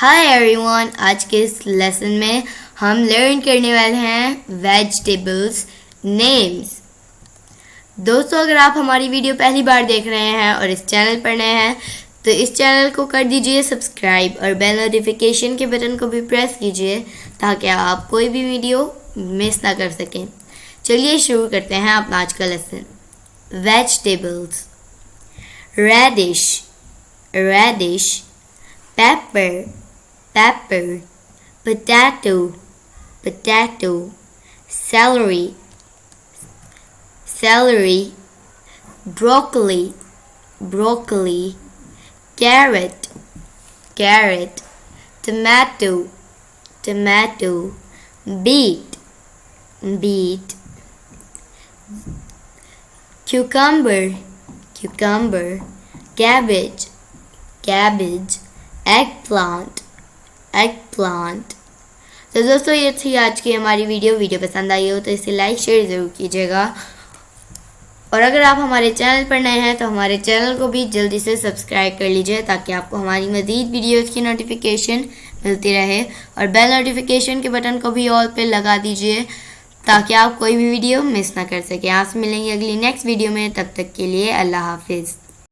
Hi everyone, आज के इस लेसन में हम लर्न करने वाले हैं वेजिटेबल्स नेम्स। दोस्तों, अगर आप हमारी वीडियो पहली बार देख रहे हैं और इस चैनल पर नए हैं तो इस चैनल को कर दीजिए सब्सक्राइब और बेल नोटिफिकेशन के बटन को भी प्रेस कीजिए ताकि आप कोई भी वीडियो मिस ना कर सकें। चलिए शुरू करते हैं अपना आज का lesson. Vegetables: radish, radish, pepper, pepper, potato, potato, celery, celery, broccoli, broccoli, carrot, carrot, tomato, tomato, beet, beet, cucumber, cucumber, cabbage, cabbage, eggplant, eggplant। तो दोस्तों, ये थी आज की हमारी वीडियो पसंद आई हो तो इसे लाइक शेयर ज़रूर कीजिएगा। और अगर आप हमारे चैनल पर नए हैं तो हमारे चैनल को भी जल्दी से सब्सक्राइब कर लीजिए ताकि आपको हमारी मज़ीद वीडियोज़ की नोटिफिकेशन मिलती रहे। और बेल नोटिफिकेशन के बटन को भी ऑल पे लगा दीजिए ताकि आप कोई भी वीडियो मिस ना कर सकें। आपसे मिलेंगे अगली नेक्स्ट वीडियो में, तब तक के लिए अल्लाह हाफिज़।